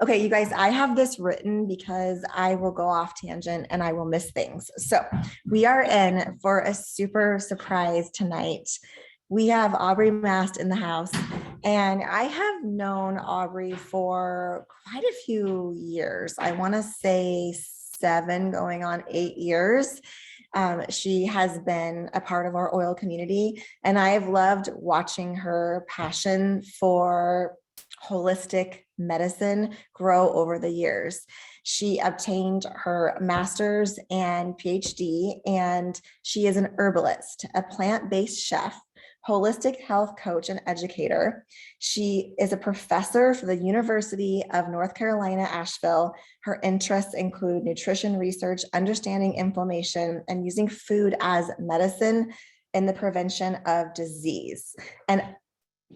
Okay, you guys, I have this written because I will go off tangent and I will miss things. So we are in for a super surprise tonight. We have Aubrey Mast in the house, and I have known Aubrey for quite a few years. I want to say 7 going on 8 years. She has been a part of our oil community, and I have loved watching her passion for holistic medicine grow over the years. She obtained her master's and PhD, and she is an herbalist, a plant-based chef, holistic health coach, and educator. She is a professor for the University of North Carolina, Asheville. Her interests include nutrition research, understanding inflammation, and using food as medicine in the prevention of disease. And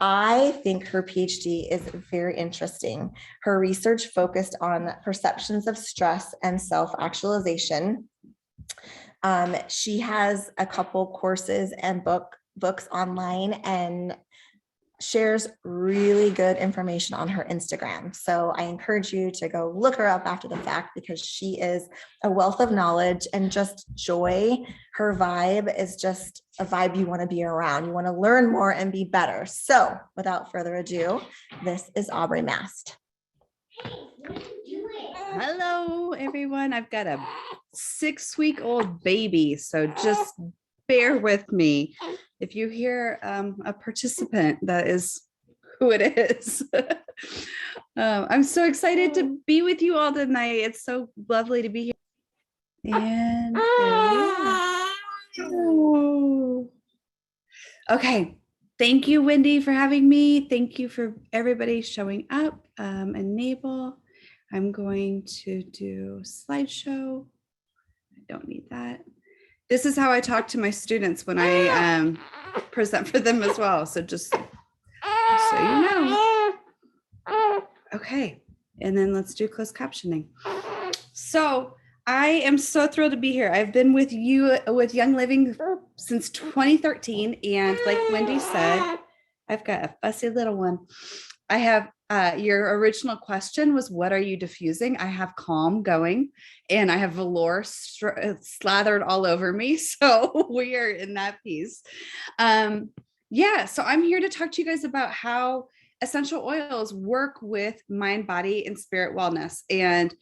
I think her PhD is very interesting. Her research focused on perceptions of stress and self-actualization. She has a couple courses and books online and shares really good information on her Instagram. So I encourage you to go look her up after the fact because she is a wealth of knowledge and just joy. Her vibe is just a vibe you want to be around. You want to learn more and be better. So without further ado, this is Aubrey Mast. Hello, everyone. I've got a 6-week-old baby, so just bear with me. If you hear a participant, that is who it is. I'm so excited to be with you all tonight. It's so lovely to be here. And oh. Okay. Thank you, Wendy, for having me. Thank you for everybody showing up. Enable. I'm going to do slideshow. I don't need that. This is how I talk to my students when I present for them as well. So just so you know. Okay, and then let's do closed captioning. So I am so thrilled to be here. I've been with you with Young Living since 2013. And like Wendy said, I've got a fussy little one. I have your original question was, what are you diffusing? I have Calm going and I have velour slathered all over me. So we are in that piece. Yeah, so I'm here to talk to you guys about how essential oils work with mind, body, and spirit wellness. And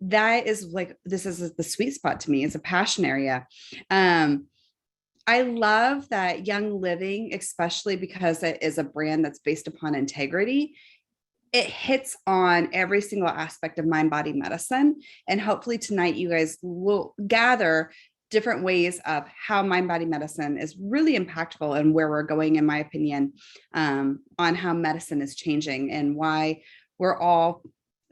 that is like, this is the sweet spot to me. It's a passion area. I love that Young Living, especially because it is a brand that's based upon integrity. It hits on every single aspect of mind, body, medicine. And hopefully tonight you guys will gather different ways of how mind, body, medicine is really impactful and where we're going, in my opinion, on how medicine is changing and why we're all,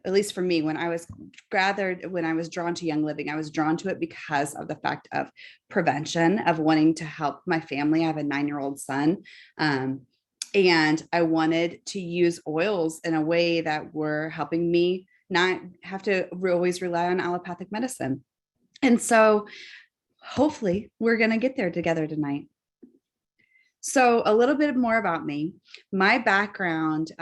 at least for me, when I was drawn to Young Living, I was drawn to it because of the fact of prevention, of wanting to help my family. I have a 9-year-old son. And I wanted to use oils in a way that were helping me not have to always rely on allopathic medicine. And so hopefully we're going to get there together tonight. So a little bit more about me. My background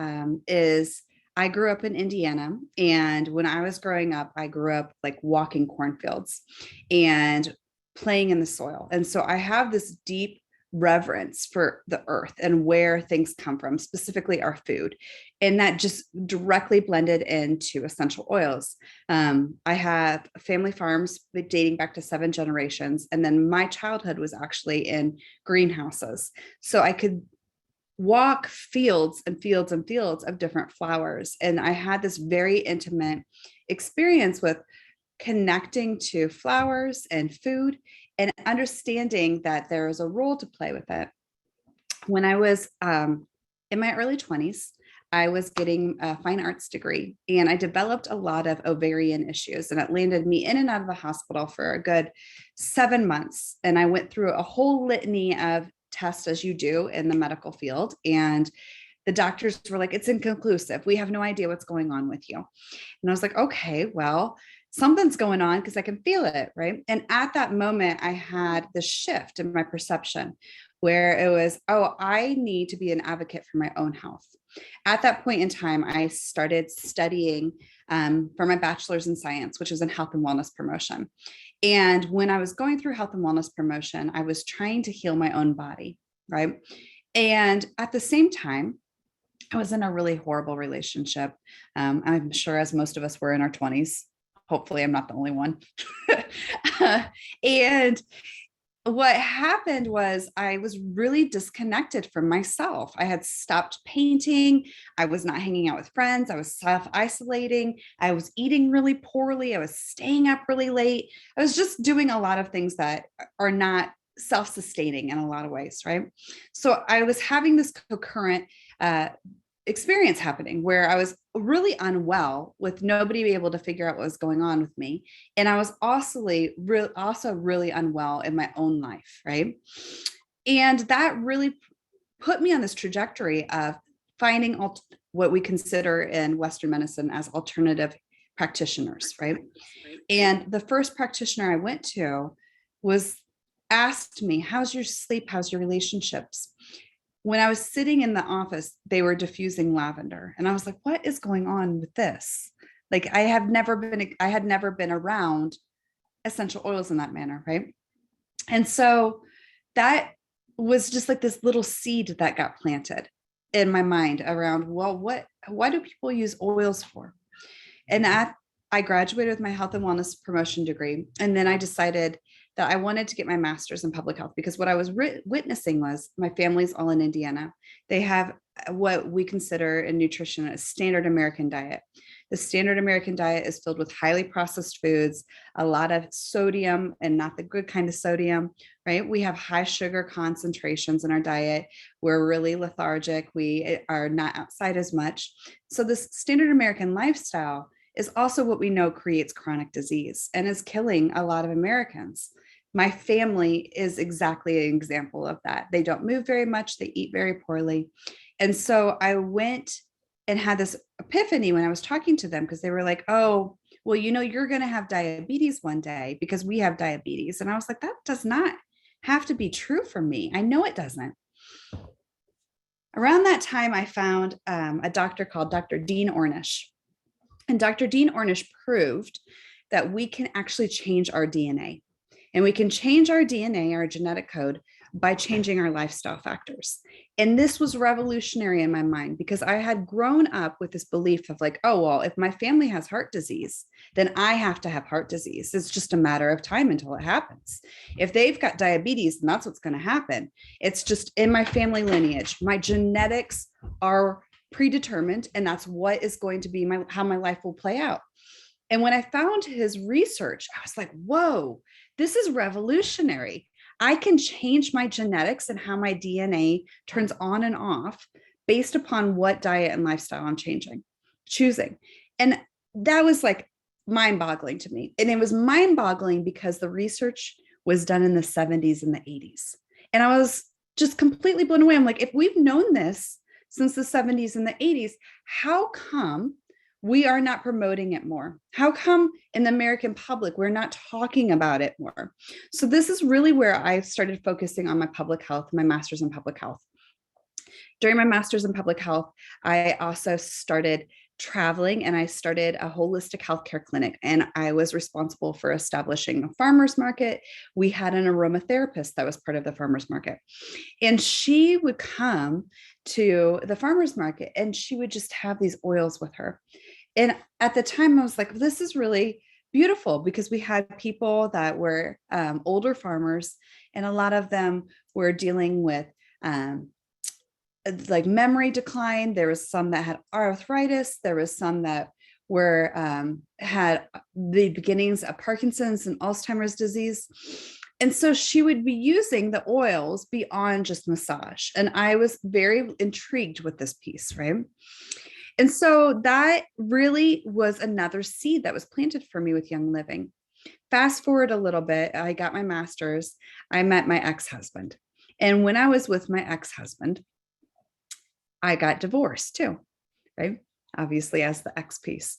is I grew up in Indiana, and when I was growing up, I grew up like walking cornfields and playing in the soil. And so I have this deep reverence for the earth and where things come from, specifically our food. And that just directly blended into essential oils. I have family farms dating back to 7 generations. And then my childhood was actually in greenhouses. So I could walk fields and fields and fields of different flowers. And I had this very intimate experience with connecting to flowers and food and understanding that there is a role to play with it. When I was in my early 20s, I was getting a fine arts degree, and I developed a lot of ovarian issues, and it landed me in and out of the hospital for a good 7 months. And I went through a whole litany of tests, as you do in the medical field. And the doctors were like, it's inconclusive. We have no idea what's going on with you. And I was like, okay, well, something's going on because I can feel it, right? And at that moment, I had the shift in my perception where it was, oh, I need to be an advocate for my own health. At that point in time, I started studying for my bachelor's in science, which is in health and wellness promotion. And when I was going through health and wellness promotion, I was trying to heal my own body, right? And at the same time, I was in a really horrible relationship. I'm sure, as most of us were in our 20s. Hopefully, I'm not the only one. And what happened was I was really disconnected from myself. I had stopped painting. I was not hanging out with friends. I was self-isolating. I was eating really poorly. I was staying up really late. I was just doing a lot of things that are not self-sustaining in a lot of ways, right? So I was having this concurrent experience happening where I was really unwell with nobody able to figure out what was going on with me. And I was also really unwell in my own life, right? And that really put me on this trajectory of finding what we consider in Western medicine as alternative practitioners, right? And the first practitioner I went to was asked me, how's your sleep? How's your relationships? When I was sitting in the office, they were diffusing lavender. And I was like, what is going on with this? Like I had never been around essential oils in that manner, right? And so that was just like this little seed that got planted in my mind around, well, why do people use oils for? And I graduated with my health and wellness promotion degree. And then I decided that I wanted to get my master's in public health because what I was witnessing was my family's all in Indiana. They have what we consider in nutrition a standard American diet. The standard American diet is filled with highly processed foods, a lot of sodium and not the good kind of sodium, right? We have high sugar concentrations in our diet. We're really lethargic. We are not outside as much. So this standard American lifestyle is also what we know creates chronic disease and is killing a lot of Americans. My family is exactly an example of that. They don't move very much, they eat very poorly. And so I went and had this epiphany when I was talking to them because they were like, oh, well, you're going to have diabetes one day because we have diabetes. And I was like, that does not have to be true for me. I know it doesn't. Around that time, I found a doctor called Dr. Dean Ornish. And Dr. Dean Ornish proved that we can actually change our DNA. And we can change our DNA, our genetic code, by changing our lifestyle factors. And this was revolutionary in my mind because I had grown up with this belief of like, oh, well, if my family has heart disease, then I have to have heart disease. It's just a matter of time until it happens. If they've got diabetes, then that's what's going to happen. It's just in my family lineage. My genetics are predetermined, and that's what is going to be how my life will play out. And when I found his research, I was like, whoa, this is revolutionary. I can change my genetics and how my DNA turns on and off based upon what diet and lifestyle I'm choosing. And that was like mind-boggling to me. And it was mind-boggling because the research was done in the 70s and the 80s. And I was just completely blown away. I'm like, if we've known this since the 70s and the 80s, how come we are not promoting it more? How come in the American public, we're not talking about it more? So this is really where I started focusing on my public health, my master's in public health. During my master's in public health, I also started traveling and I started a holistic healthcare clinic, and I was responsible for establishing a farmer's market. We had an aromatherapist that was part of the farmer's market, and she would come to the farmer's market and she would just have these oils with her. And at the time I was like, this is really beautiful because we had people that were older farmers, and a lot of them were dealing with like memory decline. There was some that had arthritis. There was some that were had the beginnings of Parkinson's and Alzheimer's disease. And so she would be using the oils beyond just massage. And I was very intrigued with this piece, right? And so that really was another seed that was planted for me with Young Living. Fast forward a little bit, I got my master's. I met my ex-husband. And when I was with my ex-husband, I got divorced too, right? Obviously, as the ex piece.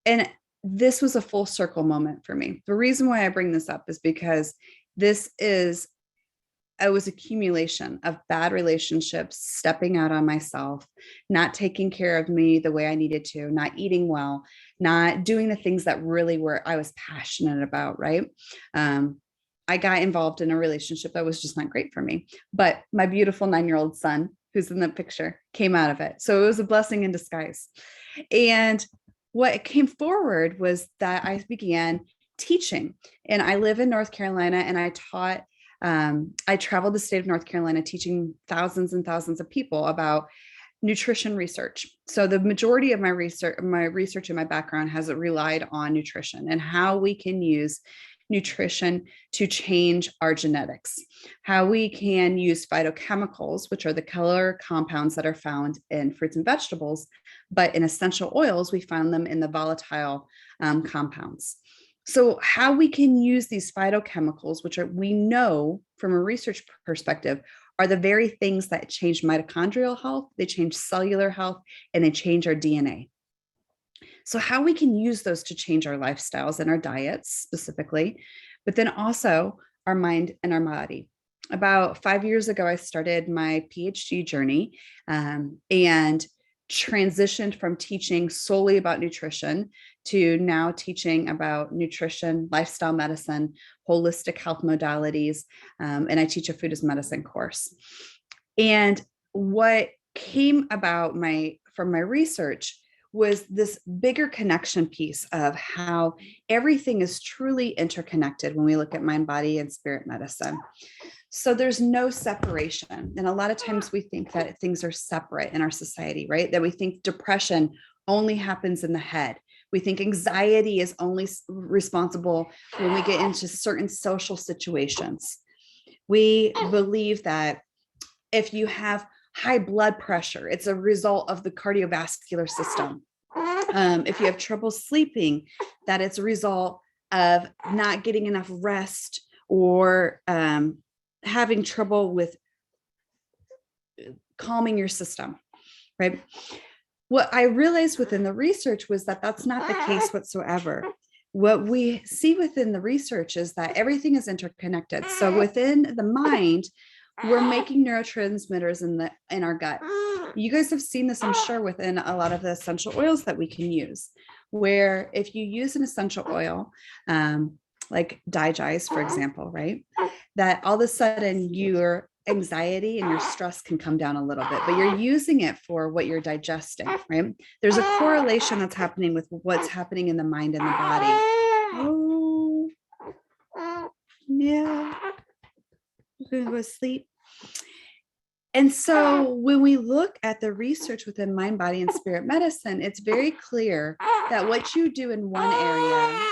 And this was a full circle moment for me. The reason why I bring this up is because this is it was accumulation of bad relationships, stepping out on myself, not taking care of me the way I needed to, not eating well, not doing the things that really I was passionate about, right? I got involved in a relationship that was just not great for me. But my beautiful 9-year-old son, who's in the picture, came out of it. So it was a blessing in disguise. And what came forward was that I began teaching. And I live in North Carolina, and I traveled the state of North Carolina teaching thousands and thousands of people about nutrition research. So the majority of my research and my background has relied on nutrition and how we can use nutrition to change our genetics, how we can use phytochemicals, which are the color compounds that are found in fruits and vegetables, but in essential oils, we find them in the volatile compounds. So how we can use these phytochemicals, which we know from a research perspective, are the very things that change mitochondrial health, they change cellular health, and they change our DNA. So how we can use those to change our lifestyles and our diets specifically, but then also our mind and our body. About 5 years ago, I started my PhD journey and transitioned from teaching solely about nutrition to now teaching about nutrition, lifestyle medicine, holistic health modalities, and I teach a food as medicine course. And what came about from my research was this bigger connection piece of how everything is truly interconnected when we look at mind, body, and spirit medicine. So there's no separation. And a lot of times we think that things are separate in our society, right? That we think depression only happens in the head. We think anxiety is only responsible when we get into certain social situations. We believe that if you have high blood pressure, it's a result of the cardiovascular system. If you have trouble sleeping, that it's a result of not getting enough rest or having trouble with calming your system, right? What I realized within the research was that that's not the case whatsoever. What we see within the research is that everything is interconnected. So within the mind, we're making neurotransmitters in our gut. You guys have seen this, I'm sure, within a lot of the essential oils that we can use, where if you use an essential oil, like Digest, for example, right, that all of a sudden your anxiety and your stress can come down a little bit, but you're using it for what you're digesting, right? There's a correlation that's happening with what's happening in the mind and the body. Oh, yeah. We're gonna go to sleep. And so when we look at the research within mind, body, and spirit medicine, it's very clear that what you do in one area,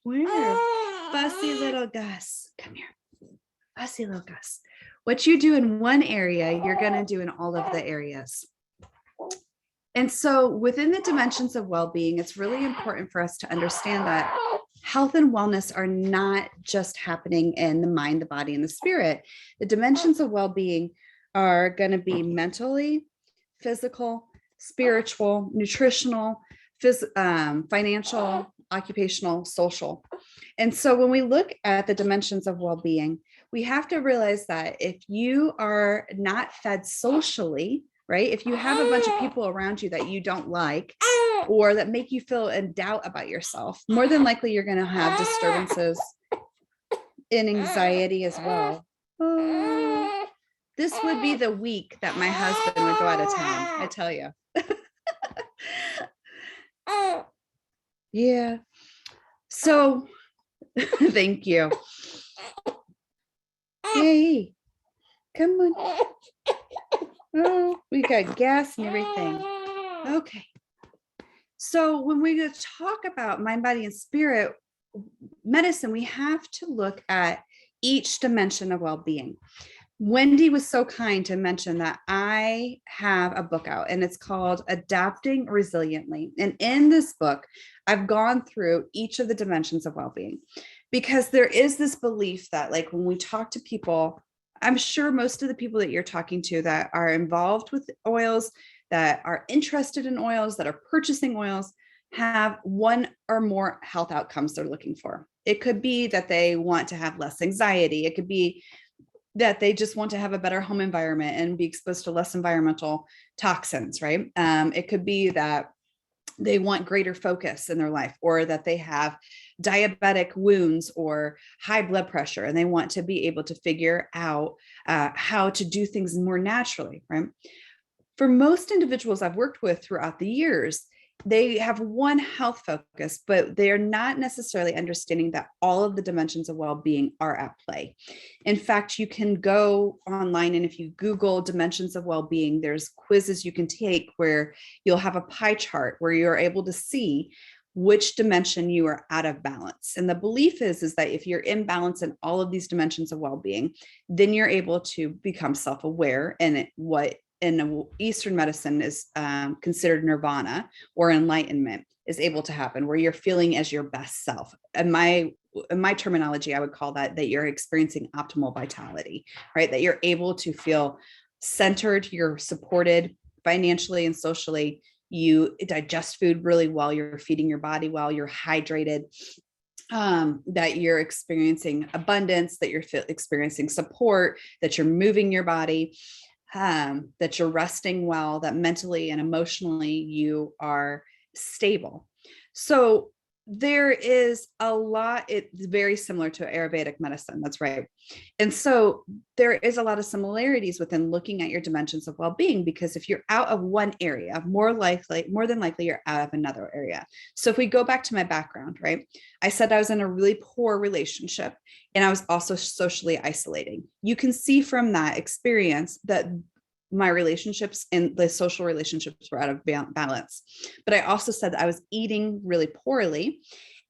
where? Fussy little Gus, come here. Fussy little Gus. What you do in one area, you're going to do in all of the areas. And so within the dimensions of well-being, it's really important for us to understand that health and wellness are not just happening in the mind, the body, and the spirit. The dimensions of well-being are going to be mentally, physical, spiritual, nutritional, financial, occupational, social. And so when we look at the dimensions of well-being, we have to realize that if you are not fed socially, right? If you have a bunch of people around you that you don't like or that make you feel in doubt about yourself, more than likely you're going to have disturbances in anxiety as well. Oh, this would be the week that my husband would go out of town, I tell you. Yeah. So thank you. Hey, come on. Oh, we got gas and everything. Okay. So when we talk about mind, body, and spirit medicine, we have to look at each dimension of well-being. Wendy was so kind to mention that I have a book out and it's called Adapting Resiliently. And in this book, I've gone through each of the dimensions of well-being because there is this belief that, like, when we talk to people, I'm sure most of the people that you're talking to that are involved with oils, that are interested in oils, that are purchasing oils, have one or more health outcomes they're looking for. It could be that they want to have less anxiety. It could be that they just want to have a better home environment and be exposed to less environmental toxins, right? It could be that they want greater focus in their life, or that they have diabetic wounds or high blood pressure, and they want to be able to figure out how to do things more naturally, right? For most individuals I've worked with throughout the years, they have one health focus, but they are not necessarily understanding that all of the dimensions of well-being are at play. In fact, you can go online, and if you Google dimensions of well-being, there's quizzes you can take where you'll have a pie chart where you're able to see which dimension you are out of balance. And the belief is that if you're in balance in all of these dimensions of well-being, then you're able to become self-aware, and what in Eastern medicine is considered nirvana or enlightenment is able to happen, where you're feeling as your best self. And in my terminology, I would call that you're experiencing optimal vitality, right? That you're able to feel centered, you're supported financially and socially, you digest food really well, you're feeding your body well, you're hydrated, that you're experiencing abundance, that you're experiencing support, that you're moving your body, that you're resting well, that mentally and emotionally you are stable. So there is a lot, it's very similar to Ayurvedic medicine. That's right. And so there is a lot of similarities within looking at your dimensions of well-being, because if you're out of one area, more than likely you're out of another area. So if we go back to my background, right? I said I was in a really poor relationship, and I was also socially isolating. You can see from that experience that my relationships and the social relationships were out of balance. But I also said that I was eating really poorly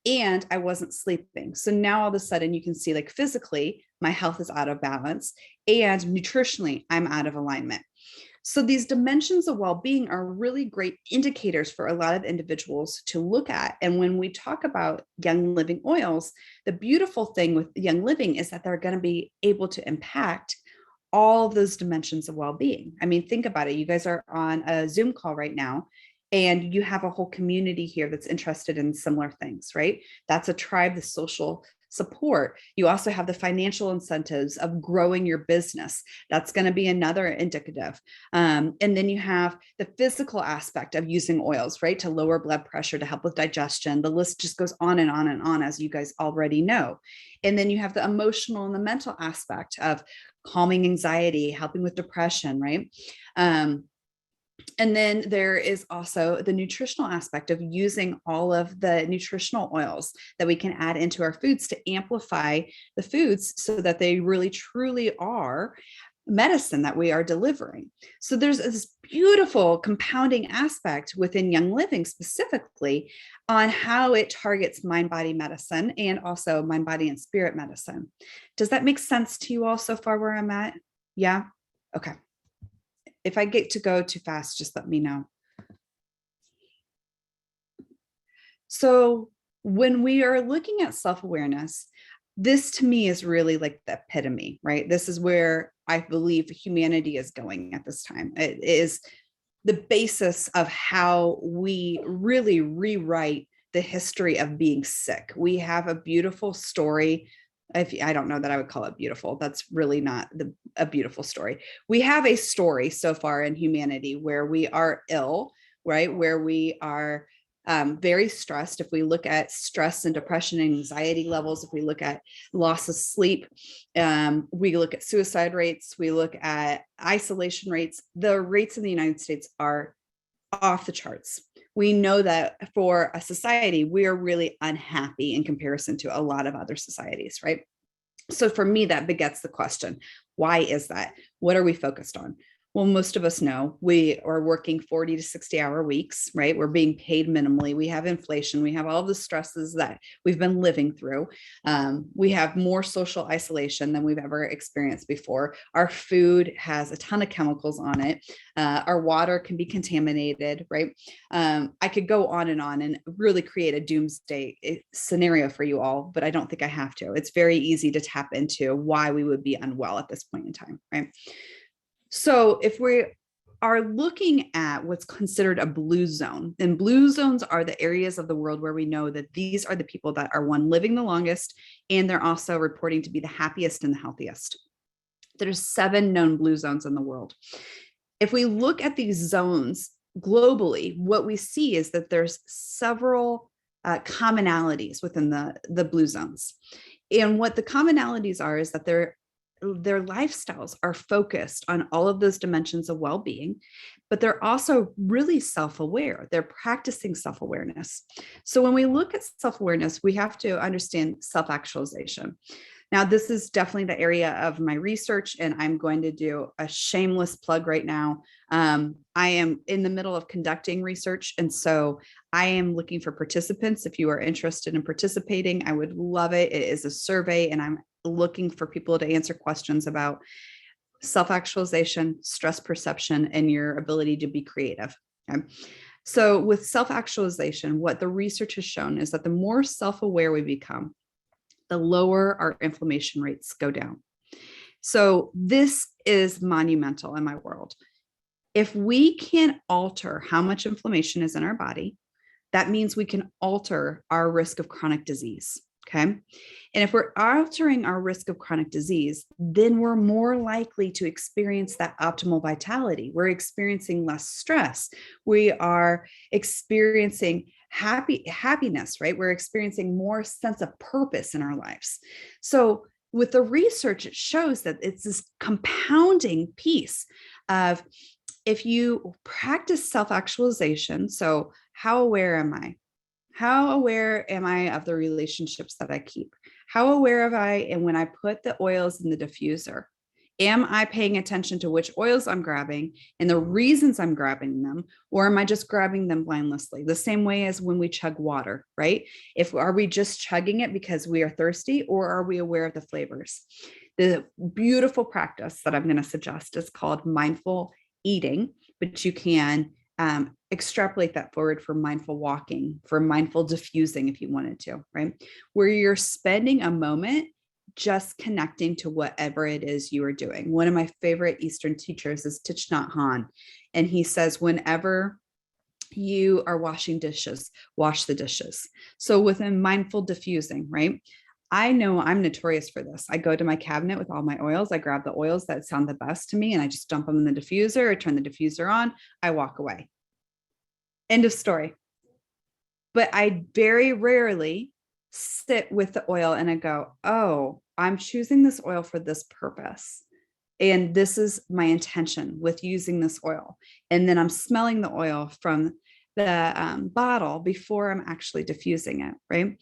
and I wasn't sleeping. So now all of a sudden you can see, like, physically, my health is out of balance, and nutritionally, I'm out of alignment. So these dimensions of well-being are really great indicators for a lot of individuals to look at. And when we talk about Young Living oils, the beautiful thing with Young Living is that they're going to be able to impact all of those dimensions of well-being. I mean, think about it. You guys are on a Zoom call right now, and you have a whole community here that's interested in similar things, right? That's a tribe, the social support. You also have the financial incentives of growing your business. That's going to be another indicative. And then you have the physical aspect of using oils, right? To lower blood pressure, to help with digestion. The list just goes on and on and on, as you guys already know. And then you have the emotional and the mental aspect of calming anxiety, helping with depression, right? And then there is also the nutritional aspect of using all of the nutritional oils that we can add into our foods to amplify the foods so that they really truly are medicine that we are delivering. So there's this beautiful compounding aspect within Young Living specifically on how it targets mind-body medicine and also mind, body, and spirit medicine. Does that make sense to you all so far where I'm at? Yeah? Okay. If I get to go too fast, just let me know. So when we are looking at self-awareness, this to me is really like the epitome, right? This is where I believe humanity is going at this time. It is the basis of how we really rewrite the history of being sick. We have a beautiful story. I don't know that I would call it beautiful. That's really not a beautiful story. We have a story so far in humanity where we are ill, right? Where we are very stressed. If we look at stress and depression and anxiety levels, if we look at loss of sleep, we look at suicide rates, we look at isolation rates, the rates in the United States are off the charts. We know that for a society, we are really unhappy in comparison to a lot of other societies, right? So for me, that begets the question, why is that? What are we focused on? Well, most of us know we are working 40 to 60-hour weeks, right? We're being paid minimally. We have inflation. We have all the stresses that we've been living through. We have more social isolation than we've ever experienced before. Our food has a ton of chemicals on it. Our water can be contaminated, right? I could go on and really create a doomsday scenario for you all, but I don't think I have to. It's very easy to tap into why we would be unwell at this point in time, right? So if we are looking at what's considered a blue zone. And blue zones are the areas of the world where we know that these are the people that are living the longest, and they're also reporting to be the happiest and the healthiest. There's 7 known blue zones in the world. If we look at these zones globally, what we see is that there's several commonalities within the blue zones. And what the commonalities are is that their lifestyles are focused on all of those dimensions of well-being, but they're also really self-aware. They're practicing self-awareness. So when we look at self-awareness, we have to understand self-actualization. Now, this is definitely the area of my research, and I'm going to do a shameless plug right now. I am in the middle of conducting research, and so I am looking for participants. If you are interested in participating, I would love it. It is a survey, and I'm looking for people to answer questions about self-actualization, stress perception, and your ability to be creative. Okay? So with self-actualization, what the research has shown is that the more self-aware we become, the lower our inflammation rates go down. So this is monumental in my world. If we can alter how much inflammation is in our body, that means we can alter our risk of chronic disease. Okay. And if we're altering our risk of chronic disease, then we're more likely to experience that optimal vitality. We're experiencing less stress. We are experiencing happiness, right? We're experiencing more sense of purpose in our lives. So with the research, it shows that it's this compounding piece of, if you practice self-actualization, so how aware am I? How aware am I of the relationships that I keep? How aware am I? And when I put the oils in the diffuser, am I paying attention to which oils I'm grabbing and the reasons I'm grabbing them? Or am I just grabbing them blindlessly? The same way as when we chug water, right? Are we just chugging it because we are thirsty, or are we aware of the flavors? The beautiful practice that I'm going to suggest is called mindful eating, but you can extrapolate that forward for mindful walking, for mindful diffusing, if you wanted to, right? Where you're spending a moment just connecting to whatever it is you are doing. One of my favorite Eastern teachers is Thich Nhat Hanh. And he says, whenever you are washing dishes, wash the dishes. So within mindful diffusing, right? I know I'm notorious for this. I go to my cabinet with all my oils. I grab the oils that sound the best to me, and I just dump them in the diffuser. I turn the diffuser on. I walk away. End of story. But I very rarely sit with the oil and I go, oh, I'm choosing this oil for this purpose. And this is my intention with using this oil. And then I'm smelling the oil from the bottle before I'm actually diffusing it, right?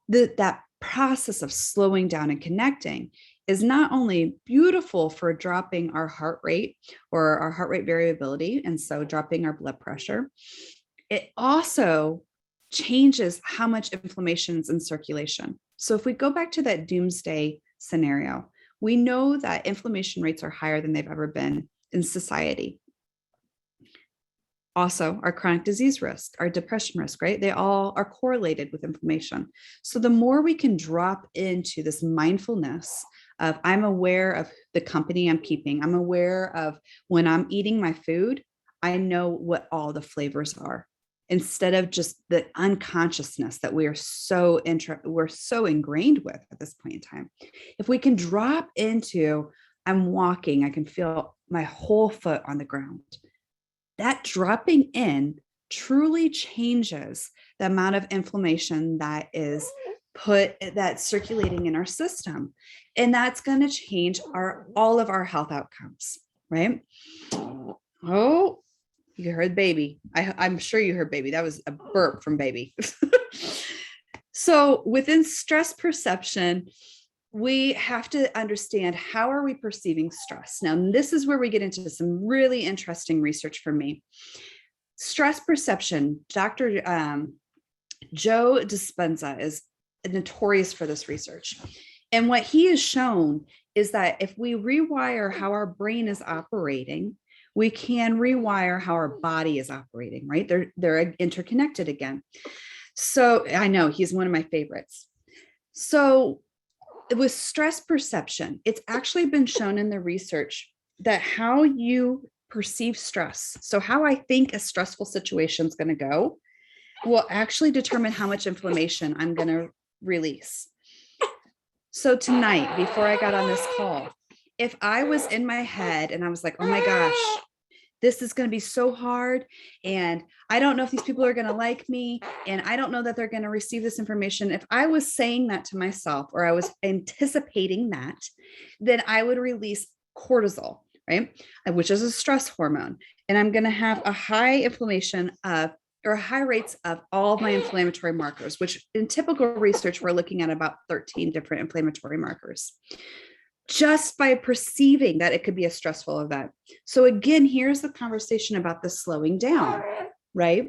That process of slowing down and connecting is not only beautiful for dropping our heart rate or our heart rate variability, and so dropping our blood pressure, it also changes how much inflammation is in circulation. So if we go back to that doomsday scenario, we know that inflammation rates are higher than they've ever been in society. Also, our chronic disease risk, our depression risk, right? They all are correlated with inflammation. So the more we can drop into this mindfulness of, I'm aware of the company I'm keeping, I'm aware of when I'm eating my food, I know what all the flavors are, instead of just the unconsciousness that we're so ingrained with at this point in time. If we can drop into, I'm walking, I can feel my whole foot on the ground. That dropping in truly changes the amount of inflammation that is that's circulating in our system. And that's going to change all of our health outcomes, right? Oh, you heard baby. I'm sure you heard baby. That was a burp from baby. So within stress perception, we have to understand, how are we perceiving stress? Now, this is where we get into some really interesting research for me. Stress perception, Dr. Joe Dispenza is notorious for this research. And what he has shown is that if we rewire how our brain is operating, we can rewire how our body is operating, right? They're interconnected again. So I know he's one of my favorites. So with stress perception, it's actually been shown in the research that how you perceive stress. So how I think a stressful situation is going to go will actually determine how much inflammation I'm going to release. So tonight, before I got on this call, if I was in my head and I was like, oh my gosh, this is going to be so hard, and I don't know if these people are going to like me, and I don't know that they're going to receive this information. If I was saying that to myself, or I was anticipating that, then I would release cortisol, right? Which is a stress hormone. And I'm going to have a high inflammation of, or high rates of all of my inflammatory markers, which in typical research, we're looking at about 13 different inflammatory markers, just by perceiving that it could be a stressful event. So again, here's the conversation about the slowing down, right?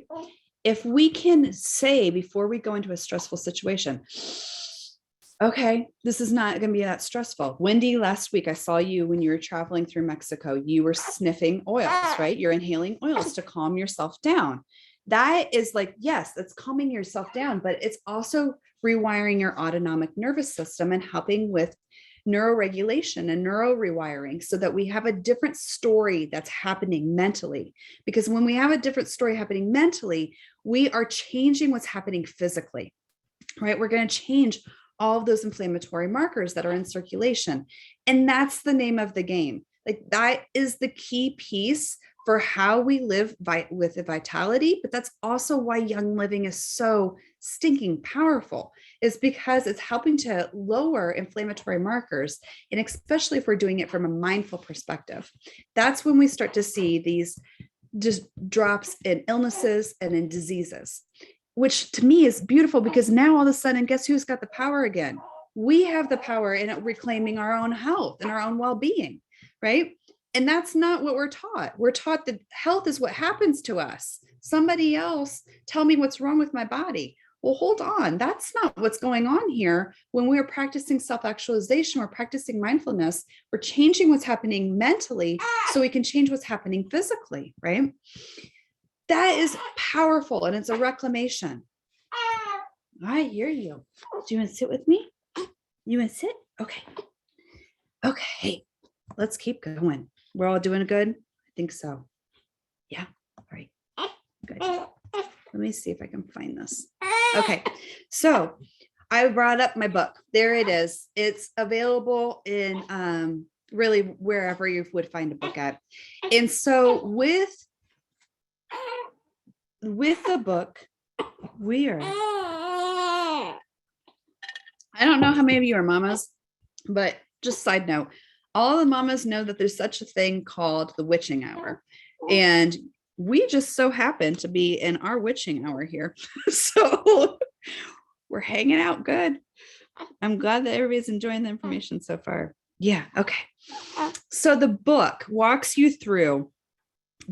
If we can say before we go into a stressful situation, okay, this is not going to be that stressful. Wendy, last week I saw you when you were traveling through Mexico, you were sniffing oils, right? You're inhaling oils to calm yourself down. That is like, yes, that's calming yourself down, but it's also rewiring your autonomic nervous system and helping with neuroregulation and neuro rewiring, so that we have a different story that's happening mentally. Because when we have a different story happening mentally, we are changing what's happening physically, right? We're going to change all of those inflammatory markers that are in circulation. And that's the name of the game. Like, that is the key piece for how we live with vitality. But that's also why Young Living is so stinking powerful, is because it's helping to lower inflammatory markers. And especially if we're doing it from a mindful perspective, that's when we start to see these just drops in illnesses and in diseases, which to me is beautiful, because now all of a sudden, guess who's got the power again? We have the power in reclaiming our own health and our own well-being, right? And that's not what we're taught. We're taught that health is what happens to us. Somebody else tell me what's wrong with my body. Well, hold on. That's not what's going on here. When we're practicing self-actualization, we're practicing mindfulness, we're changing what's happening mentally so we can change what's happening physically, right? That is powerful, and it's a reclamation. I hear you. Do you want to sit with me? You want to sit? Okay. Okay. Let's keep going. We're all doing good? I think so. Yeah. All right. Good. Let me see if I can find this. Okay. So I brought up my book. There it is. It's available in really wherever you would find a book at. And so with the book, I don't know how many of you are mamas, but just side note, all the mamas know that there's such a thing called the witching hour. And we just so happen to be in our witching hour here. So we're hanging out good. I'm glad that everybody's enjoying the information so far. Yeah. Okay. So the book walks you through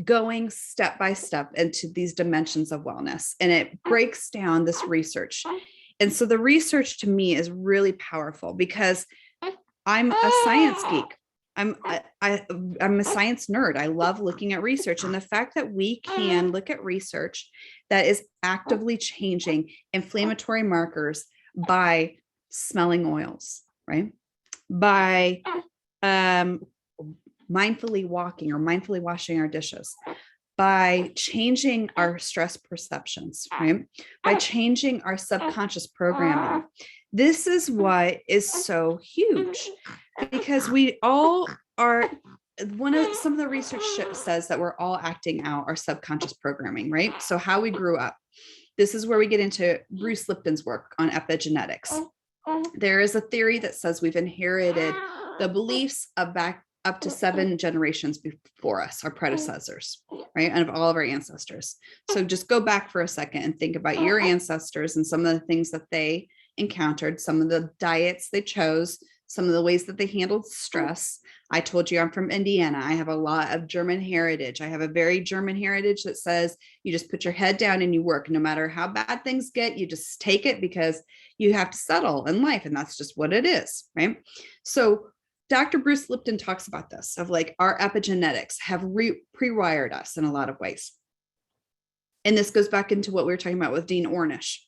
going step by step into these dimensions of wellness, and it breaks down this research. And so the research to me is really powerful, because I'm a science geek. I'm a science nerd. I love looking at research, and the fact that we can look at research that is actively changing inflammatory markers by smelling oils, right? By mindfully walking or mindfully washing our dishes, by changing our stress perceptions, right? By changing our subconscious programming. This is what is so huge, because we all are, some of the research says that we're all acting out our subconscious programming, right? So how we grew up. This is where we get into Bruce Lipton's work on epigenetics. There is a theory that says we've inherited the beliefs of back up to 7 generations before us, our predecessors, right? And of all of our ancestors. So just go back for a second and think about your ancestors and some of the things that they encountered, some of the diets they chose, some of the ways that they handled stress. I told you I'm from Indiana. I have a lot of German heritage. I have a very German heritage that says you just put your head down and you work. No matter how bad things get, you just take it, because you have to settle in life. And that's just what it is, right? So Dr. Bruce Lipton talks about this, of like our epigenetics have pre-wired us in a lot of ways. And this goes back into what we were talking about with Dean Ornish.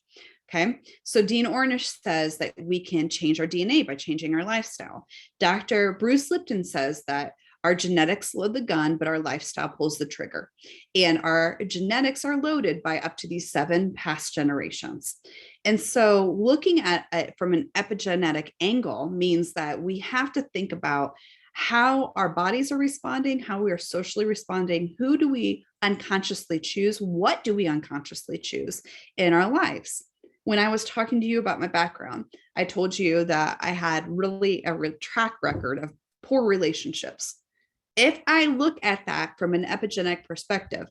Okay. So Dean Ornish says that we can change our DNA by changing our lifestyle. Dr. Bruce Lipton says that Our genetics load the gun, but our lifestyle pulls the trigger. And our genetics are loaded by up to these 7 past generations. And so looking at it from an epigenetic angle means that we have to think about how our bodies are responding, how we are socially responding, who do we unconsciously choose, what do we unconsciously choose in our lives. When I was talking to you about my background, I told you that I had really a track record of poor relationships. If I look at that from an epigenetic perspective,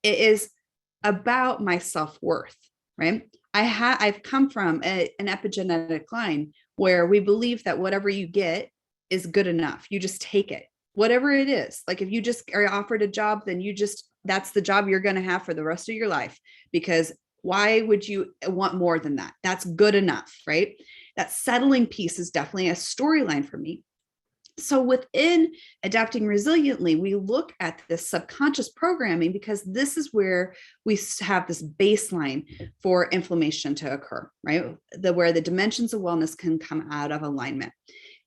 it is about my self-worth, right? I've come from an epigenetic line where we believe that whatever you get is good enough. You just take it, whatever it is. Like if you just are offered a job, then that's the job you're going to have for the rest of your life, because why would you want more than that? That's good enough, right? That settling piece is definitely a storyline for me. So within adapting resiliently, we look at this subconscious programming because this is where we have this baseline for inflammation to occur, right? Where the dimensions of wellness can come out of alignment.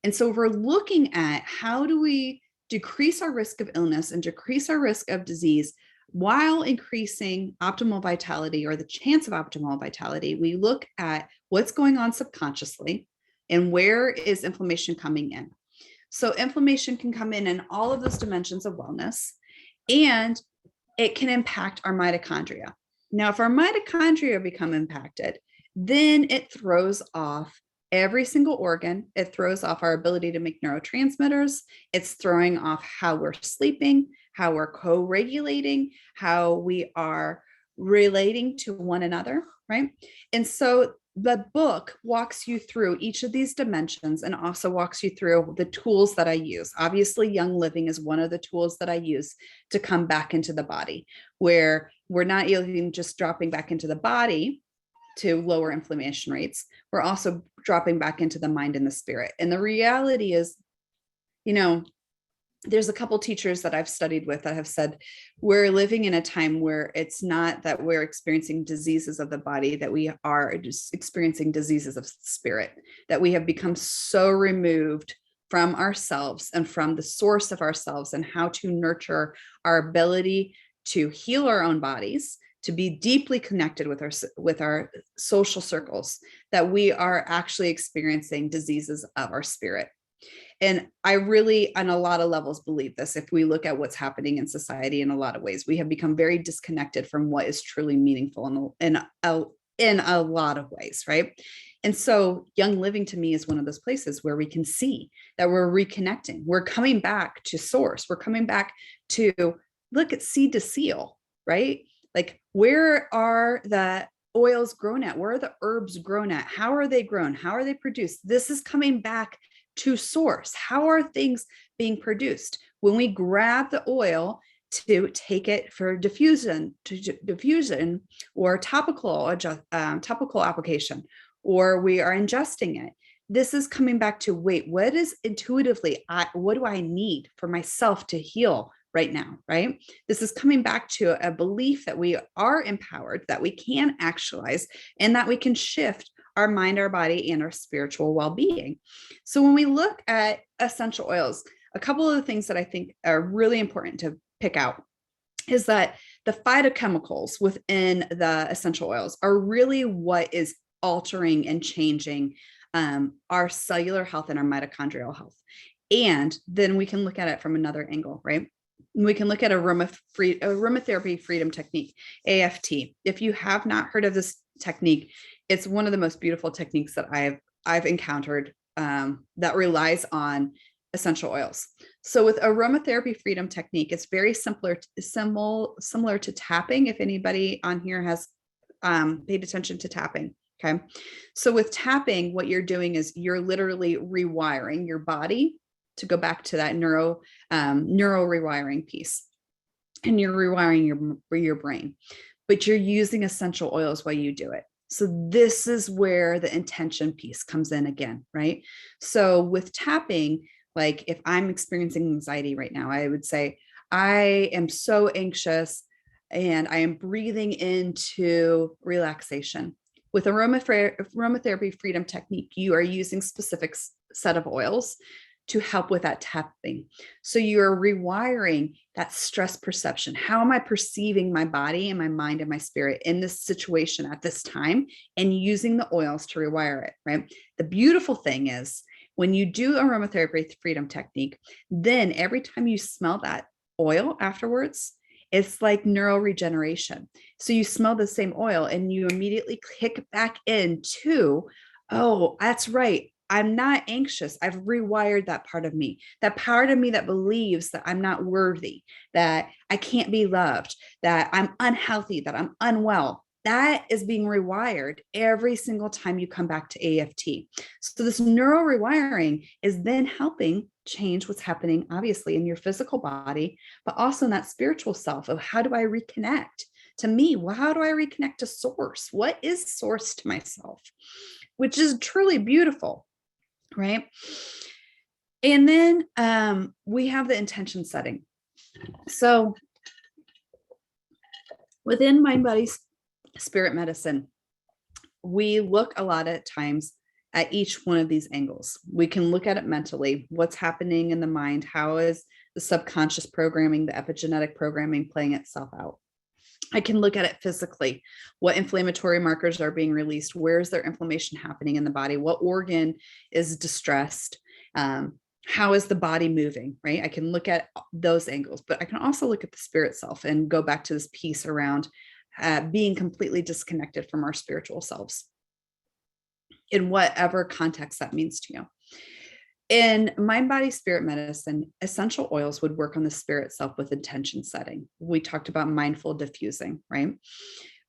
And so we're looking at how do we decrease our risk of illness and decrease our risk of disease while increasing optimal vitality, or the chance of optimal vitality. We look at what's going on subconsciously and where is inflammation coming in. So inflammation can come in all of those dimensions of wellness, and it can impact our mitochondria. Now, if our mitochondria become impacted, then it throws off every single organ. It throws off our ability to make neurotransmitters. It's throwing off how we're sleeping, how we're co-regulating, how we are relating to one another, right? And so the book walks you through each of these dimensions and also walks you through the tools that I use. Obviously, Young Living is one of the tools that I use to come back into the body, where we're not even just dropping back into the body to lower inflammation rates. We're also dropping back into the mind and the spirit. And the reality is, there's a couple teachers that I've studied with that have said we're living in a time where it's not that we're experiencing diseases of the body, that we are just experiencing diseases of spirit, that we have become so removed from ourselves and from the source of ourselves and how to nurture our ability to heal our own bodies, to be deeply connected with our social circles, that we are actually experiencing diseases of our spirit. And I really, on a lot of levels, believe this. If we look at what's happening in society, in a lot of ways, we have become very disconnected from what is truly meaningful in a lot of ways, right? And so Young Living to me is one of those places where we can see that we're reconnecting. We're coming back to source. We're coming back to look at seed to seal, right? Like, where are the oils grown at? Where are the herbs grown at? How are they grown? How are they produced? This is coming back to source. How are things being produced? When we grab the oil to take it for diffusion or topical application, or we are ingesting it, this is coming back to, wait, what is intuitively, what do I need for myself to heal right now, right? This is coming back to a belief that we are empowered, that we can actualize, and that we can shift our mind, our body, and our spiritual well-being. So when we look at essential oils, a couple of the things that I think are really important to pick out is that the phytochemicals within the essential oils are really what is altering and changing our cellular health and our mitochondrial health. And then we can look at it from another angle, right? We can look at aromatherapy freedom technique, AFT. If you have not heard of this technique, it's one of the most beautiful techniques that I've encountered that relies on essential oils. So with aromatherapy freedom technique, it's very similar to tapping. If anybody on here has paid attention to tapping. Okay. So with tapping, what you're doing is you're literally rewiring your body to go back to that neuro rewiring piece, and you're rewiring your brain, but you're using essential oils while you do it. So this is where the intention piece comes in again, right? So with tapping, like if I'm experiencing anxiety right now, I would say, I am so anxious and I am breathing into relaxation. With aromatherapy freedom technique, you are using specific set of oils to help with that tapping. So you're rewiring that stress perception. How am I perceiving my body and my mind and my spirit in this situation at this time, and using the oils to rewire it, right? The beautiful thing is when you do aromatherapy freedom technique, then every time you smell that oil afterwards, it's like neural regeneration. So you smell the same oil and you immediately kick back into, oh, that's right. I'm not anxious. I've rewired that part of me, that part of me that believes that I'm not worthy, that I can't be loved, that I'm unhealthy, that I'm unwell. That is being rewired every single time you come back to AFT. So this neural rewiring is then helping change what's happening, obviously, in your physical body, but also in that spiritual self of how do I reconnect to me? Well, how do I reconnect to source? What is source to myself? Which is truly beautiful, right? And then we have the intention setting. So within mind, body, spirit medicine, we look a lot at times at each one of these angles. We can look at it mentally, what's happening in the mind, how is the subconscious programming, the epigenetic programming playing itself out. I can look at it physically, what inflammatory markers are being released, where is there inflammation happening in the body, what organ is distressed, how is the body moving, right? I can look at those angles, but I can also look at the spirit self and go back to this piece around being completely disconnected from our spiritual selves in whatever context that means to you. In mind, body, spirit medicine, essential oils would work on the spirit self with intention setting. We talked about mindful diffusing, right?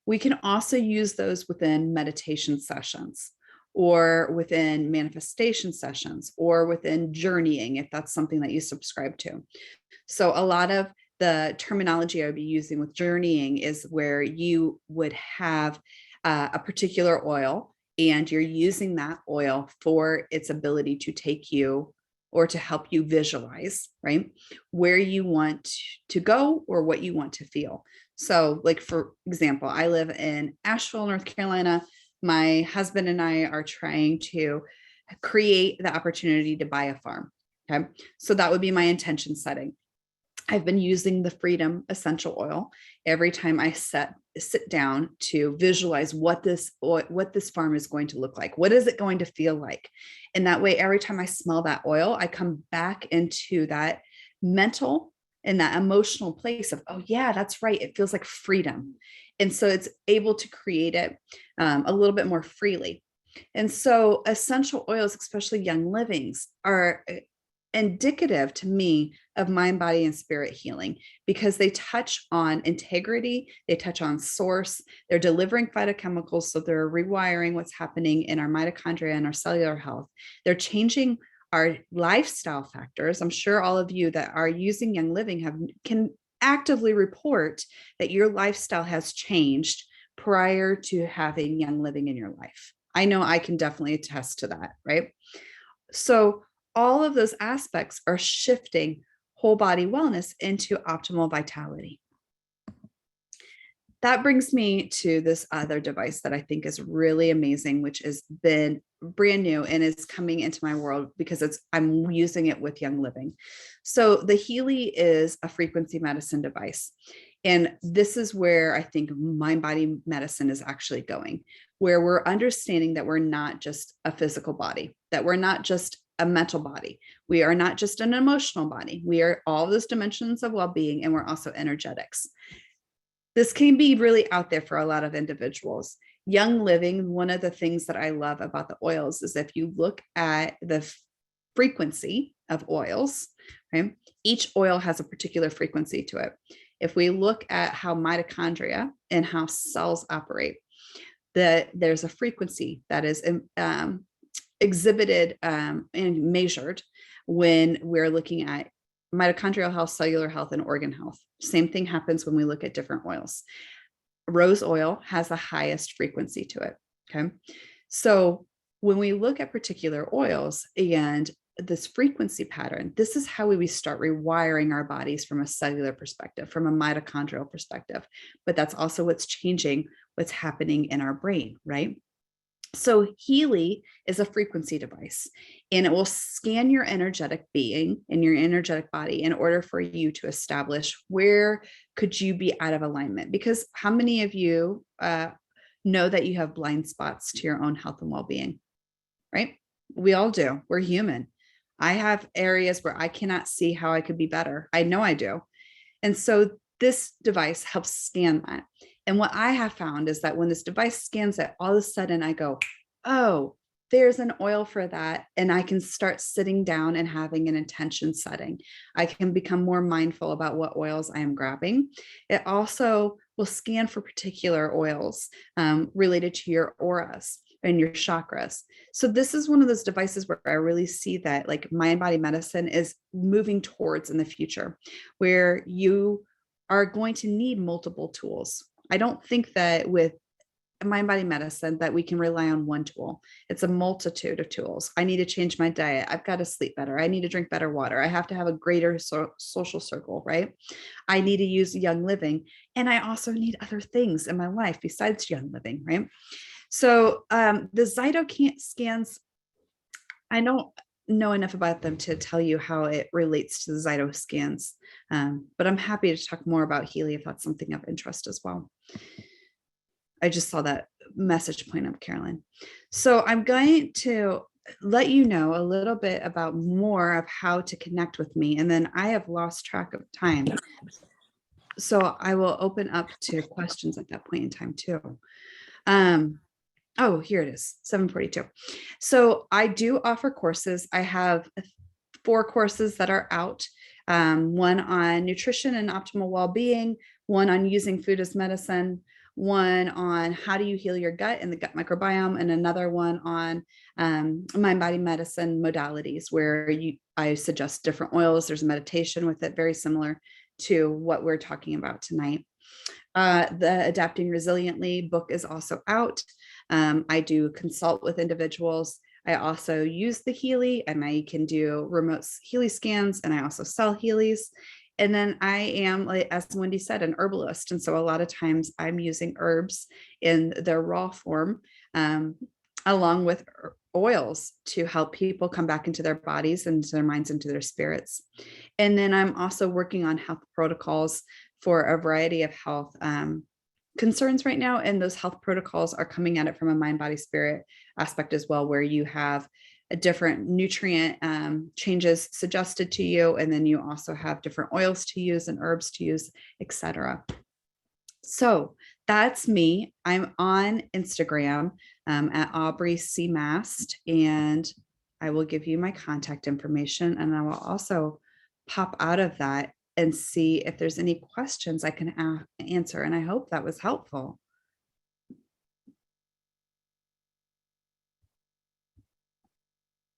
We can also use those within meditation sessions or within manifestation sessions or within journeying, if that's something that you subscribe to. So a lot of the terminology I would be using with journeying is where you would have a particular oil and you're using that oil for its ability to take you or to help you visualize, right? Where you want to go or what you want to feel. So like, for example, I live in Asheville, North Carolina. My husband and I are trying to create the opportunity to buy a farm. Okay. So that would be my intention setting. I've been using the Freedom essential oil every time I sit down to visualize what this farm is going to look like. What is it going to feel like? And that way, every time I smell that oil, I come back into that mental and that emotional place of, oh yeah, that's right. It feels like freedom. And so it's able to create it a little bit more freely. And so essential oils, especially Young Livings, are indicative to me of mind, body, and spirit healing because they touch on integrity, they touch on source, they're delivering phytochemicals, so they're rewiring what's happening in our mitochondria and our cellular health. They're changing our lifestyle factors. I'm sure all of you that are using Young Living can actively report that your lifestyle has changed prior to having Young Living in your life. I know I can definitely attest to that, right? So all of those aspects are shifting whole body wellness into optimal vitality. That brings me to this other device that I think is really amazing, which has been brand new and is coming into my world because I'm using it with Young Living. So the Healy is a frequency medicine device. And this is where I think mind body medicine is actually going, where we're understanding that we're not just a physical body, that we're not just a mental body. We are not just an emotional body. We are all those dimensions of well-being, and we're also energetics. This can be really out there for a lot of individuals. Young Living, one of the things that I love about the oils is if you look at the frequency of oils, right? Each oil has a particular frequency to it. If we look at how mitochondria and how cells operate, there's a frequency that is exhibited and measured when we're looking at mitochondrial health, cellular health, and organ health. Same thing happens when we look at different oils. Rose oil has the highest frequency to it. Okay. So when we look at particular oils and this frequency pattern, this is how we start rewiring our bodies from a cellular perspective, from a mitochondrial perspective. But that's also what's changing what's happening in our brain, right? So Healy is a frequency device, and it will scan your energetic being and your energetic body in order for you to establish where could you be out of alignment. Because how many of you know that you have blind spots to your own health and well-being, right? We all do. We're human. I have areas where I cannot see how I could be better. I know I do. And so this device helps scan that. And what I have found is that when this device scans it, all of a sudden I go, oh, there's an oil for that. And I can start sitting down and having an intention setting. I can become more mindful about what oils I am grabbing. It also will scan for particular oils related to your auras and your chakras. So this is one of those devices where I really see that like mind body medicine is moving towards in the future, where you are going to need multiple tools. I don't think that with mind body medicine that we can rely on one tool. It's a multitude of tools. I need to change my diet. I've got to sleep better. I need to drink better water. I have to have a greater social circle, right? I need to use Young Living. And I also need other things in my life besides Young Living, right? So the Zyto scans, I don't know enough about them to tell you how it relates to the Zyto scans, but I'm happy to talk more about Healy if that's something of interest as well. I just saw that message point up, Carolyn. So I'm going to let you know a little bit about more of how to connect with me, and then I have lost track of time. So I will open up to questions at that point in time too. Oh, here it is, 7:42. So I do offer courses. I have 4 courses that are out. One on nutrition and optimal well-being, one on using food as medicine, one on how do you heal your gut and the gut microbiome, and another one on mind body medicine modalities, where I suggest different oils. There's a meditation with it, very similar to what we're talking about tonight. The Adapting Resiliently book is also out. I do consult with individuals. I also use the Healy, and I can do remote Healy scans, and I also sell Healys. And then I am, like, as Wendy said, an herbalist. And so a lot of times I'm using herbs in their raw form, along with oils to help people come back into their bodies, into their minds, into their spirits. And then I'm also working on health protocols for a variety of health concerns right now. And those health protocols are coming at it from a mind, body, spirit aspect as well, where you have a different nutrient changes suggested to you. And then you also have different oils to use and herbs to use, etc. So that's me. I'm on Instagram at Aubrey C. Mast, and I will give you my contact information. And I will also pop out of that and see if there's any questions I can answer. And I hope that was helpful.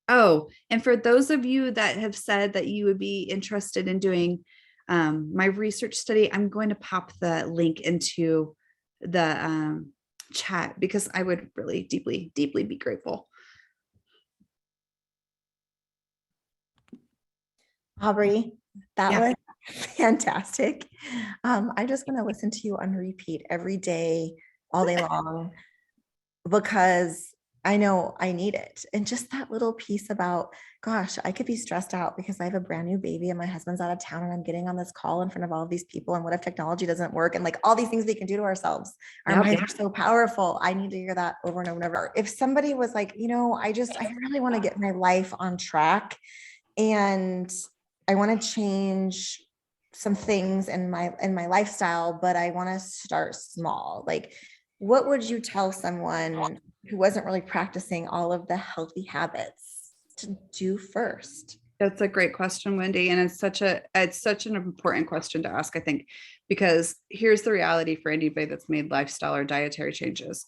Oh, and for those of you that have said that you would be interested in doing my research study, I'm going to pop the link into the chat, because I would really deeply, deeply be grateful. Aubrey, that Yeah. was fantastic. I'm just going to listen to you on repeat every day, all day long, because I know I need it. And just that little piece about, gosh, I could be stressed out because I have a brand new baby and my husband's out of town and I'm getting on this call in front of all of these people. And what if technology doesn't work? And like all these things we can do to ourselves. Our minds are so powerful. I need to hear that over and over and over. If somebody was like, I really want to get my life on track, and I want to change some things in my lifestyle, but I want to start small. Like, what would you tell someone who wasn't really practicing all of the healthy habits to do first? That's a great question, Wendy. And it's such an important question to ask, I think, because here's the reality for anybody that's made lifestyle or dietary changes.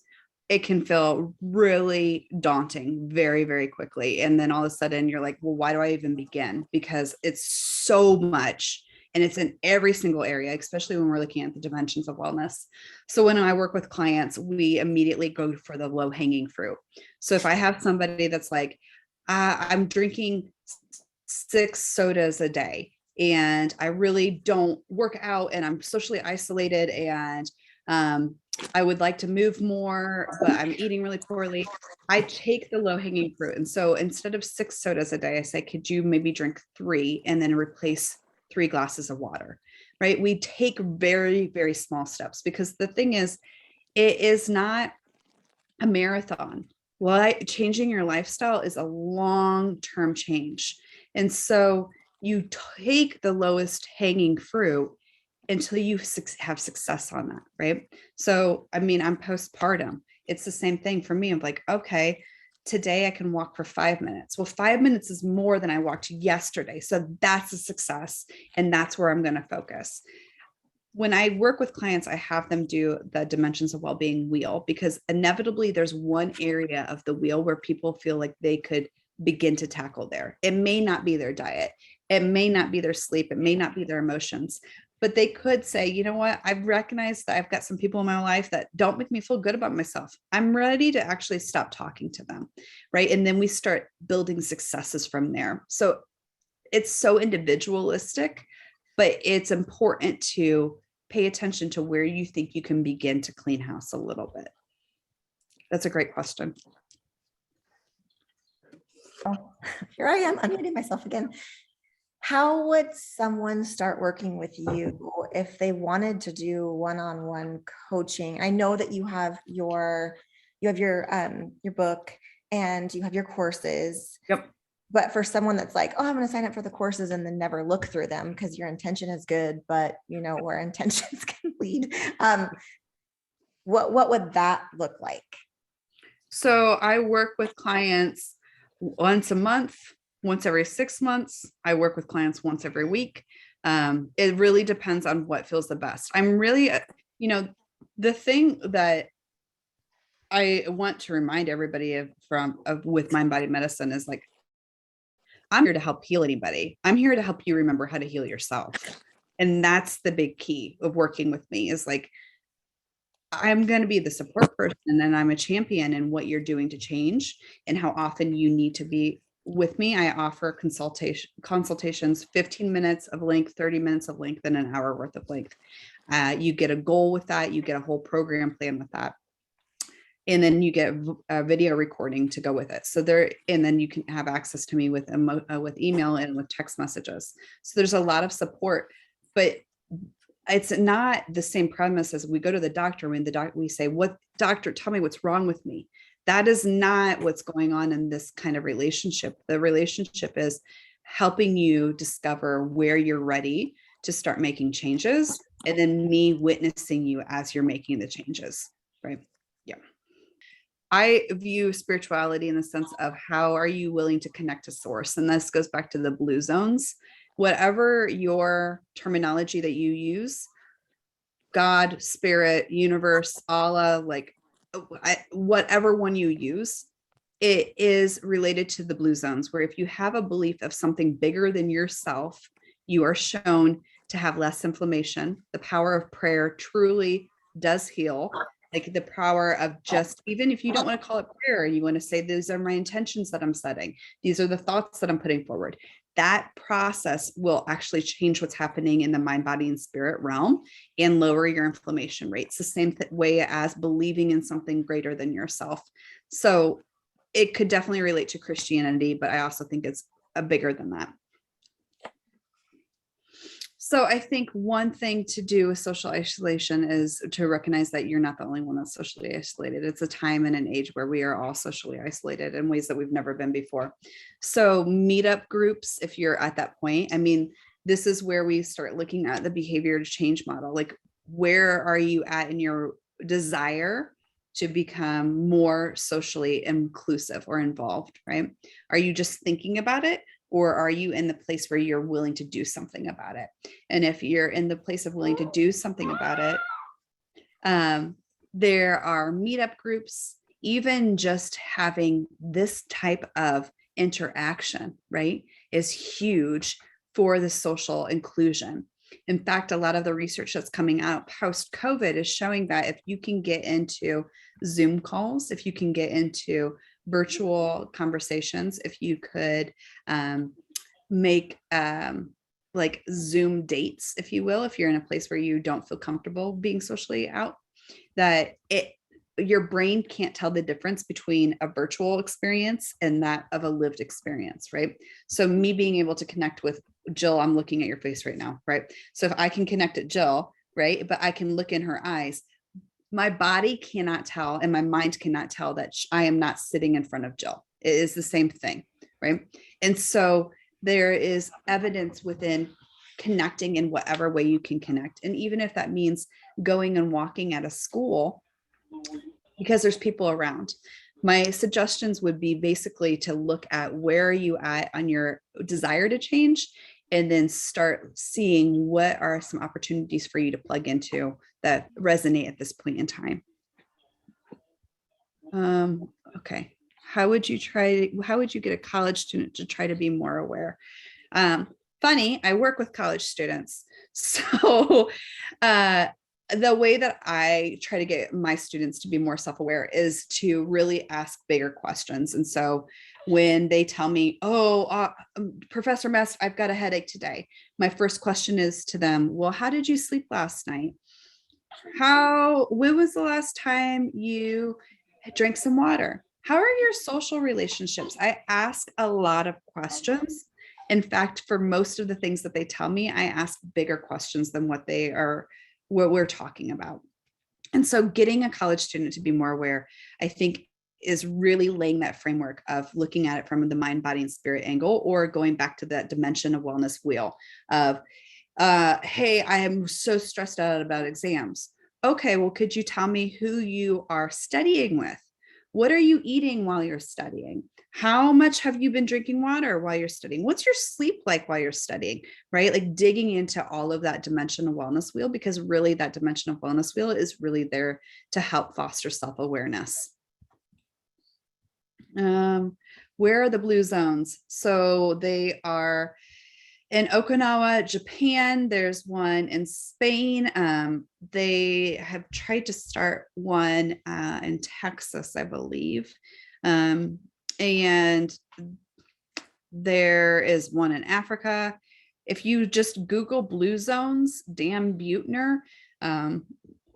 It can feel really daunting very, very quickly. And then all of a sudden you're like, well, why do I even begin? Because it's so much, and it's in every single area, especially when we're looking at the dimensions of wellness. So when I work with clients, we immediately go for the low hanging fruit. So if I have somebody that's like, I'm drinking 6 sodas a day and I really don't work out and I'm socially isolated and I would like to move more, but I'm eating really poorly. I take the low hanging fruit. And so instead of 6 sodas a day, I say, could you maybe drink 3 and then replace 3 glasses of water, right? We take very, very small steps, because the thing is, it is not a marathon. Well, changing your lifestyle is a long-term change. And so you take the lowest hanging fruit until you have success on that, right? So, I mean, I'm postpartum. It's the same thing for me. I'm like, okay, today I can walk for 5 minutes. Well, 5 minutes is more than I walked yesterday. So that's a success. And that's where I'm going to focus. When I work with clients, I have them do the dimensions of well-being wheel, because inevitably there's one area of the wheel where people feel like they could begin to tackle there. It may not be their diet. It may not be their sleep. It may not be their emotions, but they could say, you know what? I've recognized that I've got some people in my life that don't make me feel good about myself. I'm ready to actually stop talking to them. Right. And then we start building successes from there. So it's so individualistic, but it's important to pay attention to where you think you can begin to clean house a little bit. That's a great question. Oh, here I am unmuting myself again. How would someone start working with you if they wanted to do one-on-one coaching? I know that you have your book and you have your courses. Yep. But for someone that's like, oh, I'm going to sign up for the courses and then never look through them because your intention is good, but you know where intentions can lead. What would that look like? So I work with clients once a month, once every 6 months. I work with clients once every week. It really depends on what feels the best. I'm really, the thing that I want to remind everybody of with mind body medicine is like, I'm here to help heal anybody. I'm here to help you remember how to heal yourself. And that's the big key of working with me, is like, I'm going to be the support person, and I'm a champion in what you're doing to change and how often you need to be with me. I offer consultations, 15 minutes of length, 30 minutes of length, and an hour worth of length. You get a goal with that. You get a whole program plan with that. And then you get a video recording to go with it. And then you can have access to me with email and with text messages. So there's a lot of support, but it's not the same premise as we go to the doctor. When we say, "What doctor, tell me what's wrong with me." That is not what's going on in this kind of relationship. The relationship is helping you discover where you're ready to start making changes, and then me witnessing you as you're making the changes. Right. Yeah. I view spirituality in the sense of, how are you willing to connect to source? And this goes back to the blue zones. Whatever your terminology that you use, God, spirit, universe, Allah, like whatever one you use, it is related to the blue zones, where if you have a belief of something bigger than yourself, you are shown to have less inflammation. The power of prayer truly does heal. Like the power of just, even if you don't want to call it prayer and you want to say, these are my intentions that I'm setting, these are the thoughts that I'm putting forward, that process will actually change what's happening in the mind, body, and spirit realm and lower your inflammation rates, the same way as believing in something greater than yourself. So it could definitely relate to Christianity, but I also think it's bigger than that. So I think one thing to do with social isolation is to recognize that you're not the only one that's socially isolated. It's a time and an age where we are all socially isolated in ways that we've never been before. So meetup groups, if you're at that point, I mean, this is where we start looking at the behavior change model. Like, where are you at in your desire to become more socially inclusive or involved, right? Are you just thinking about it? Or are you in the place where you're willing to do something about it? And if you're in the place of willing to do something about it, there are meetup groups. Even just having this type of interaction, right, is huge for the social inclusion. In fact, a lot of the research that's coming out post-COVID is showing that if you can get into Zoom calls, if you can get into virtual conversations, if you could make like Zoom dates, if you will, if you're in a place where you don't feel comfortable being socially out, that your brain can't tell the difference between a virtual experience and that of a lived experience, right? So me being able to connect with Jill, I'm looking at your face right now, right? So if I can connect at Jill, right, but I can look in her eyes, my body cannot tell and my mind cannot tell that I am not sitting in front of Jill. It is the same thing, right? And so there is evidence within connecting in whatever way you can connect. And even if that means going and walking at a school because there's people around, my suggestions would be basically to look at where are you at on your desire to change, and then start seeing what are some opportunities for you to plug into that resonate at this point in time. Okay. How would you get a college student to try to be more aware? Funny, I work with college students. So the way that I try to get my students to be more self-aware is to really ask bigger questions. And so when they tell me, Professor Mast, I've got a headache today, my first question is to them, well, how did you sleep last night? When was the last time you drank some water? How are your social relationships? I ask a lot of questions. In fact, for most of the things that they tell me, I ask bigger questions than what we're talking about. And so getting a college student to be more aware, I think, is really laying that framework of looking at it from the mind, body, and spirit angle, or going back to that dimension of wellness wheel of, hey, I am so stressed out about exams. Okay, well, could you tell me who you are studying with? What are you eating while you're studying? How much have you been drinking water while you're studying? What's your sleep like while you're studying, right? Like digging into all of that dimension of wellness wheel, because really that dimension of wellness wheel is really there to help foster self-awareness. Where are the blue zones? So they are in Okinawa, Japan. There's one in Spain. They have tried to start one in Texas, I believe. And there is one in Africa. If you just Google blue zones, Dan Buettner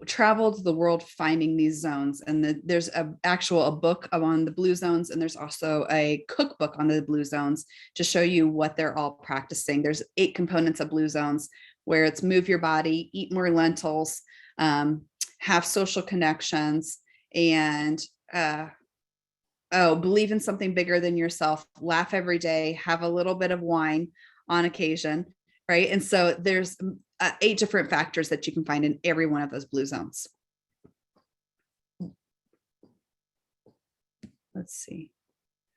traveled the world finding these zones, and there's a book on the blue zones, and there's also a cookbook on the blue zones to show you what they're all practicing. There's 8 components of blue zones, where it's move your body, eat more lentils, have social connections, and believe in something bigger than yourself, laugh every day, have a little bit of wine on occasion, right? And so there's 8 different factors that you can find in every one of those blue zones. Let's see.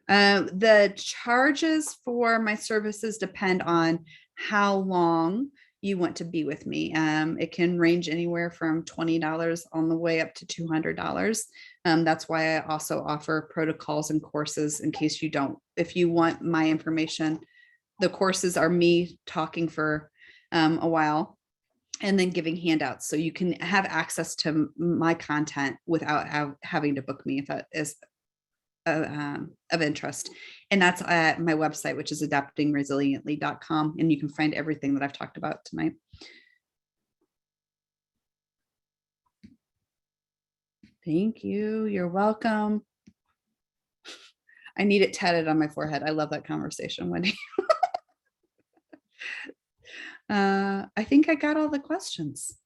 The charges for my services depend on how long you want to be with me. It can range anywhere from $20 on the way up to $200. That's why I also offer protocols and courses in case if you want my information. The courses are me talking for a while and then giving handouts, so you can have access to my content without having to book me, if that is of interest. And that's at my website, which is adaptingresiliently.com, and you can find everything that I've talked about tonight. Thank you. You're welcome. I need it tatted on my forehead. I love that conversation, Wendy. I think I got all the questions.